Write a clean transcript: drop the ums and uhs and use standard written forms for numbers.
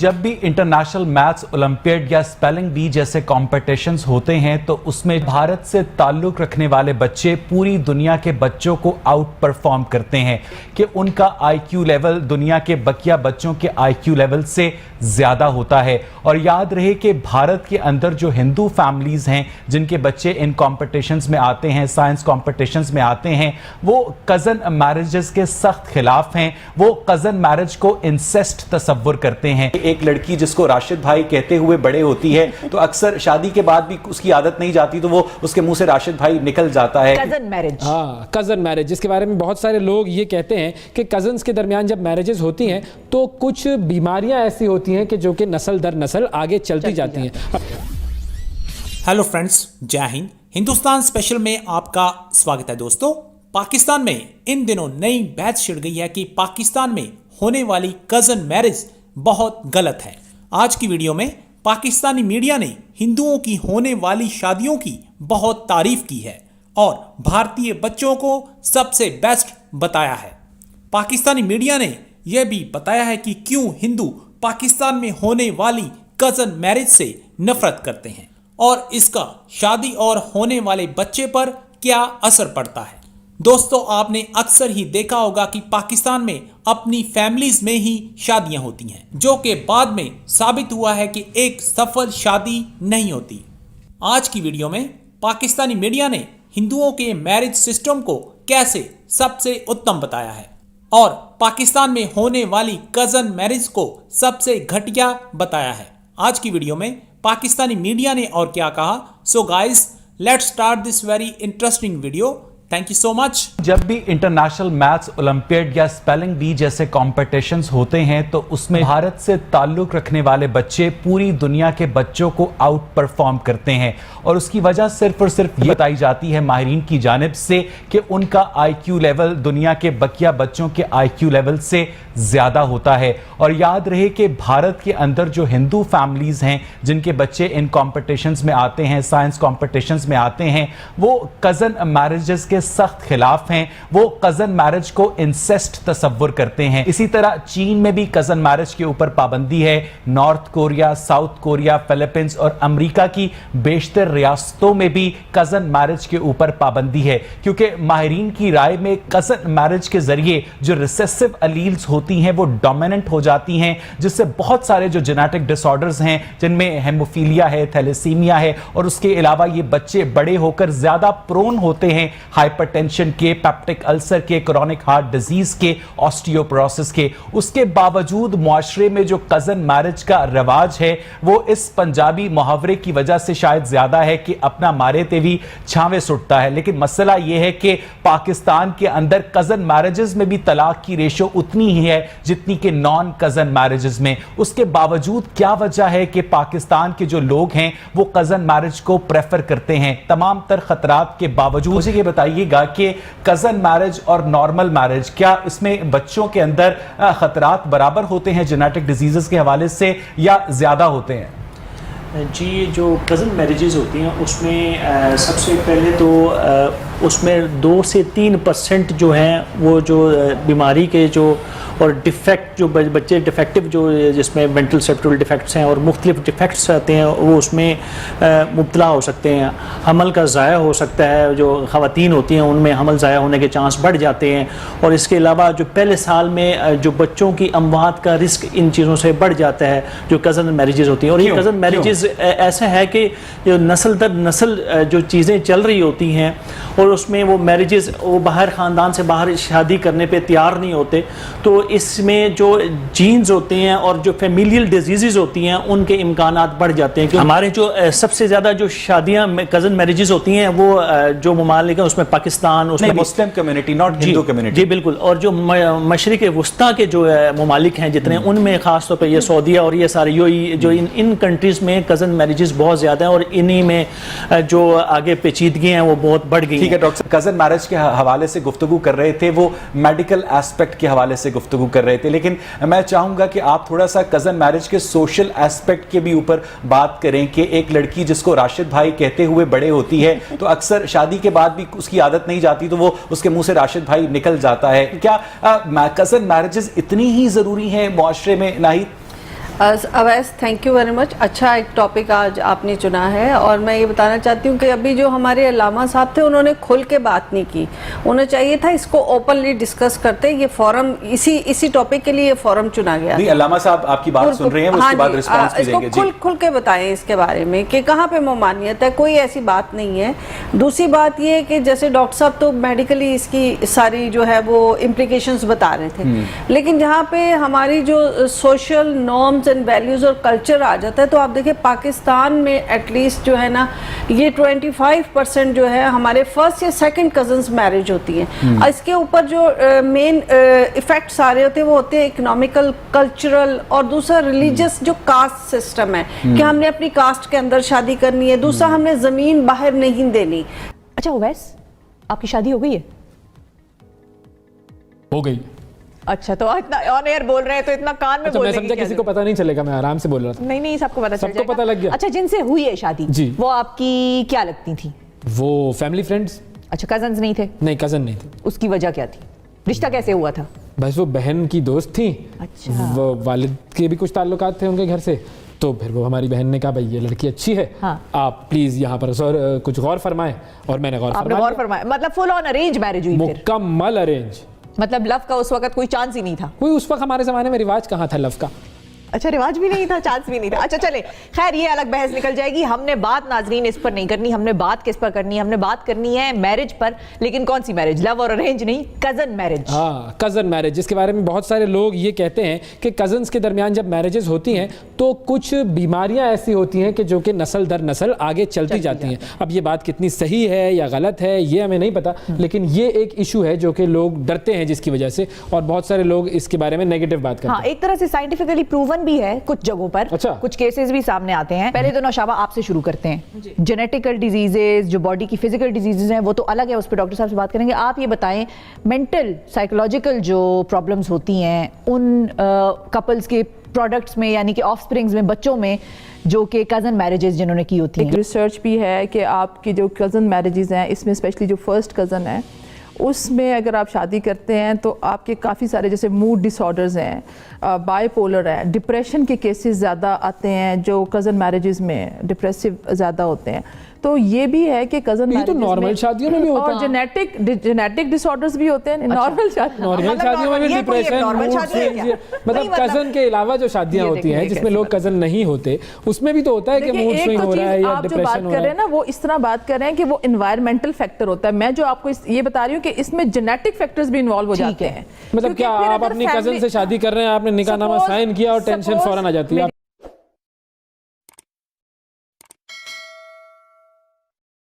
जब भी international maths olympiad या स्पेलिंग बी जैसे कॉम्पिटिशन्स होते हैं तो उसमें भारत से ताल्लुक रखने वाले बच्चे पूरी दुनिया के बच्चों को आउट परफॉर्म करते हैं कि उनका आईक्यू लेवल दुनिया के बकिया बच्चों के आईक्यू लेवल से ज़्यादा होता है। और याद रहे कि भारत के अंदर जो हिंदू फैमिलीज़ हैं जिनके बच्चे इन कॉम्पिटिशन्स में आते हैं, साइंस कॉम्पिटिशन्स में आते हैं, वो कज़न मैरिजेस के सख्त खिलाफ हैं। वो कज़न मैरिज को इंसेस्ट तस्वुर करते हैं। एक लड़की जिसको राशिद भाई कहते हुए बड़े होती है तो अक्सर शादी के बाद भी उसकी आदत नहीं जाती तो वो उसके मुंह से राशिद भाई निकल जाता है। कज़न मैरिज, हाँ कज़न मैरिज, जिसके बारे में बहुत सारे लोग ये कहते हैं कि कज़न्स के दरमियान जब मैरिजेस होती हैं तो कुछ बीमारियां ऐसी होती हैं कि जो कि नस्ल दर नस्ल आगे चलती जाती हैं। हेलो फ्रेंड्स, जय हिंद। हिंदुस्तान स्पेशल में आपका स्वागत है। दोस्तों, पाकिस्तान में इन दिनों नई बहस छिड़ गई है कि पाकिस्तान में होने वाली कज़न मैरिज बहुत गलत है। आज की वीडियो में पाकिस्तानी मीडिया ने हिंदुओं की होने वाली शादियों की बहुत तारीफ की है और भारतीय बच्चों को सबसे बेस्ट बताया है। पाकिस्तानी मीडिया ने यह भी बताया है कि क्यों हिंदू पाकिस्तान में होने वाली कज़न मैरिज से नफरत करते हैं और इसका शादी और होने वाले बच्चे पर क्या असर पड़ता है। दोस्तों, आपने अक्सर ही देखा होगा कि पाकिस्तान में अपनी फैमिलीज में ही शादियां होती हैं, जो कि बाद में साबित हुआ है कि एक सफल शादी नहीं होती। आज की वीडियो में पाकिस्तानी मीडिया ने हिंदुओं के मैरिज सिस्टम को कैसे सबसे उत्तम बताया है और पाकिस्तान में होने वाली कज़न मैरिज को सबसे घटिया बताया है। आज की वीडियो में पाकिस्तानी मीडिया ने और क्या कहा। So guys, let's start this very interesting video. Thank you so much. जब भी इंटरनेशनल मैथ्स ओलंपियाड या स्पेलिंग बी जैसे कॉम्पिटिशन्स होते हैं तो उसमें भारत से ताल्लुक रखने वाले बच्चे पूरी दुनिया के बच्चों को आउट परफॉर्म करते हैं और उसकी वजह सिर्फ और सिर्फ ये बताई जाती है माहिरीन की जानिब से कि उनका आईक्यू लेवल दुनिया के बकिया बच्चों के आईक्यू लेवल से ज़्यादा होता है। और याद रहे कि भारत के अंदर जो हिंदू फैमिलीज़ हैं जिनके बच्चे इन कॉम्पिटिशन्स में आते हैं, साइंस कॉम्पिटिशन्स में आते हैं, वो कज़न मैरिजेस के सख्त खिलाफ हैं। वो कज़न मैरिज को इंसेस्ट तस्वुर करते हैं। इसी तरह चीन में भी कज़न मैरिज के ऊपर पाबंदी है। North Korea, south Korea, Philippines और अमेरिका की बेशतर रियासतों में भी कज़न मैरिज के ऊपर पाबंदी है, क्योंकि माहिरीन की राय में कज़न मैरिज के जरिए जो रिसेसिव अलील्स होती हैं वो डोमिनेंट हो जाती हैं, जिससे बहुत सारे जो जेनेटिक डिसऑर्डर्स हैं जिनमें हेमोफीलिया है, थैलेसीमिया है और उसके अलावा ये बच्चे बड़े होकर ज्यादा प्रोन होते हैं हाइपरटेंशन के, पेप्टिक अल्सर के, क्रोनिक हार्ट डिजीज के, ऑस्टियोपोरोसिस के। उसके बावजूद मुआशरे में जो कज़न मैरिज का रिवाज है वो इस पंजाबी मुहावरे की वजह से शायद ज्यादा है कि अपना मारे तेवी छावे सुटता है। लेकिन मसला यह है कि पाकिस्तान के अंदर कज़न मैरिजेस में भी तलाक की रेशो उतनी ही है जितनी कि नॉन कज़न मैरिजेस में। उसके बावजूद क्या वजह है कि पाकिस्तान के जो लोग हैं वो कज़न मैरिज को प्रेफर करते हैं तमाम तर खतरात के बावजूद? मुझे ये बताइएगा कि कज़न मैरिज और नॉर्मल मैरिज, क्या इसमें बच्चों के अंदर खतरात बराबर होते हैं जेनेटिक डिजीजेस के हवाले से या ज्यादा होते हैं? जी, जो कज़न मैरिजेस होती हैं उसमें सबसे पहले तो उसमें 2 से 3% जो हैं वो जो बीमारी के जो और डिफेक्ट जो बच्चे डिफेक्टिव जो जिसमें मेंटल सेप्टल डिफेक्ट्स हैं और मुख्तलिफ डिफेक्ट्स आते हैं वो उसमें मुब्तला हो सकते हैं। हमल का ज़ाया हो सकता है, जो ख़वातीन होती हैं उनमें हमल ज़ाया होने के चांस बढ़ जाते हैं। और इसके अलावा जो पहले साल में जो बच्चों की अमवात का रिस्क इन चीज़ों से बढ़ जाता है जो कज़न मैरिजेस होती हैं। और ये कज़न मैरिजेस ऐसा है कि जो नस्ल दर नस्ल जो चीज़ें चल रही होती हैं और उसमें वो मैरिजेस वो बाहर ख़ानदान से बाहर शादी करने पे तैयार नहीं होते, तो इसमें जो जीन्स होते हैं और जो फैमिलियल डिजीज़ होती हैं उनके इम्कानात बढ़ जाते हैं। हमारे जो सबसे ज़्यादा जो शादियाँ कज़न मैरिजेस होती हैं वो जो ममालिक हैं उसमें पाकिस्तान, उसमें Muslim community, not Hindu community. जी बिल्कुल। और जो मशरिक़ वस्ता के जो ममालिक हैं जितने, उनमें ख़ास तौर पर ये सऊदीया और ये सारे जो इन कंट्रीज़ में कज़न मैरिजेस बहुत ज़्यादा हैं और इन्हीं में जो आगे पेचीदगी हैं वो बहुत बढ़ गई। ठीक है डॉक्टर, कज़न मैरिज के हवाले से गुफ्तगू कर रहे थे, वो मेडिकल एस्पेक्ट के हवाले से गुफ्तगू कर रहे थे, लेकिन मैं चाहूंगा कि आप थोड़ा सा कज़न मैरिज के सोशल एस्पेक्ट के भी ऊपर बात करें कि एक लड़की जिसको राशिद भाई कहते हुए बड़े होती है तो अक्सर शादी के बाद भी उसकी आदत नहीं जाती तो वो उसके मुंह से राशिद भाई निकल जाता है। क्या कज़न मैरिजेस इतनी ही ज़रूरी हैं मुआशरे में? नहीं, Awais thank you very much. اچھا ایک ٹاپک آج آپ نے چنا ہے, اور میں یہ بتانا چاہتی ہوں کہ ابھی جو ہمارے علامہ صاحب تھے انہوں نے کھل کے بات نہیں کی. انہیں چاہیے تھا اس کو اوپنلی ڈسکس کرتے. یہ فورم اسی ٹاپک کے لیے یہ فورم چنا گیا. نہیں, علامہ صاحب آپ کی بات سن رہے ہیں, وہ اس کے بعد رسپانس بھی دیں گے. جی, کھل کے بتائیں اس کے بارے میں کہ کہاں پہ ممانعت ہے. کوئی ایسی بات نہیں ہے. دوسری بات یہ کہ جیسے ڈاکٹر صاحب تو میڈیکلی اس کی ساری جو ہے وہ امپلیکیشنز بتا رہے تھے, لیکن جہاں پہ ہماری جو سوشل نارمز اینڈ ویلیوز اور کلچر آ جاتا ہے, تو آپ دیکھیں پاکستان میں ایٹ لیسٹ جو ہے نا یہ 25% جو ہے ہمارے فرسٹ یا سیکنڈ کزنز میرج ہوتی ہیں. اس کے اوپر جو مین ایفیکٹس آ رہے ہوتے ہیں وہ ہوتے ہیں اکنامیکل, کلچرل, اور دوسرا ریلیجس جو کاسٹ سسٹم ہے کہ ہم نے اپنی کاسٹ کے اندر شادی کرنی ہے. دوسرا ہم نے زمین باہر نہیں دینی. اچھا اویس, آپ کی شادی ہو گئی ہے؟ ہو گئی. اچھا, تو اتنا آن ایئر بول رہے ہیں تو اتنا کان میں بولنے میں سمجھا کسی کو پتہ نہیں چلے گا, میں آرام سے بول رہا تھا. نہیں سب کو پتہ چل جائے گا. سب کو پتہ لگ گیا. اچھا, جن سے ہوئی ہے شادی جی, وہ آپ کی کیا لگتی تھی؟ وہ فیملی فرینڈز. اچھا, کزنز نہیں تھے؟ نہیں, کزن نہیں تھے. اس کی وجہ کیا تھی؟ رشتہ کیسے ہوا تھا؟ بس وہ بہن کی دوست تھی. اچھا, وہ والد کے بھی کچھ تعلقات تھے ان کے گھر سے, تو پھر وہ ہماری بہن نے کہا بھائی یہ لڑکی اچھی ہے, آپ پلیز یہاں پر کچھ غور فرمائیں. اور میں نے غور فرمایا. مطلب فل آن ارینج میرج ہوئی؟ مکمل ارینج. مطلب لو کا اس وقت کوئی چانس ہی نہیں تھا؟ کوئی اس وقت ہمارے زمانے میں رواج کہاں تھا لو کا. اچھا, رواج بھی نہیں تھا, چانس بھی نہیں تھا. اچھا چلے, خیر یہ الگ بحث نکل جائے گی. ہم نے بات ناظرین اس پر نہیں کرنی. ہم نے بات کس پر کرنی ہے؟ ہم نے بات کرنی ہے میرج پر. لیکن کون سی میرج؟ لو اور ارینج نہیں, کزن میرج. ہاں, کزن میرج, جس کے بارے میں بہت سارے لوگ یہ کہتے ہیں کہ کزنز کے درمیان جب میرجز ہوتی ہیں تو کچھ بیماریاں ایسی ہوتی ہیں کہ جو کہ نسل در نسل آگے چلتی جاتی ہیں. اب یہ بات کتنی صحیح ہے یا غلط ہے یہ ہمیں نہیں پتا, لیکن یہ ایک ایشو ہے جو کہ لوگ ڈرتے ہیں جس کی وجہ سے, اور بہت سارے لوگ اس کے بارے میں نیگیٹو بات کرتے ہیں. ہاں, ایک طرح سے سائنٹیفکلی پروون بھی ہے کچھ جگہوں پر. کچھ کیسز بھی سامنے آتے ہیں. پہلے تو نوشابہ آپ سے شروع کرتے ہیں. جینیٹیکل ڈیزیزز جو باڈی کی فزیکل ڈیزیزز ہیں وہ تو الگ ہے, اس پہ ڈاکٹر صاحب سے بات کریں گے. آپ یہ بتائیں مینٹل سائیکولوجیکل جو پرابلمز ہوتی ہیں ان کپلز کے پروڈکٹس میں, یعنی کہ آف سپرنگز میں, بچوں میں, جو کہ کزن میرجز جنہوں نے کی ہوتی ہیں. ایک ریسرچ بھی ہے کہ آپ کی جو کزن میرجز ہیں اس میں اسپیشلی جو فرسٹ کزن ہے اس میں اگر آپ شادی کرتے ہیں تو آپ کے کافی سارے جیسے موڈ ڈس آرڈرز ہیں, بائی پولر ہے, ڈپریشن کے کیسز زیادہ آتے ہیں جو کزن میرجز میں ڈپریسو زیادہ ہوتے ہیں. تو یہ بھی ہے کہ کزن میرجز میں نارمل شادیوں میں بھی ہوتا ہے, اور جینیٹک ڈس آرڈرز بھی ہوتے ہیں نارمل شادیوں میں بھی ڈپریشن. مطلب کزن کے علاوہ جو شادیاں ہوتی ہیں جس میں لوگ کزن نہیں ہوتے اس میں بھی تو ہوتا ہے کہ موڈ سوئنگ ہو رہا ہے یا ڈپریشن ہو رہا ہے. آپ جو بات کر رہے ہیں نا وہ اس طرح بات کر رہے ہیں کہ وہ انوائرمنٹل فیکٹر ہوتا ہے. میں جو آپ کو یہ بتا رہی ہوں کہ اس میں جینیٹک فیکٹرز بھی انوالو ہو جاتے ہیں. مطلب کیا آپ اپنی کزن سے شادی کر رہے ہیں, آپ نے نکاح نامہ سائن کیا اور ٹینشن فوراً آ جاتی ہے,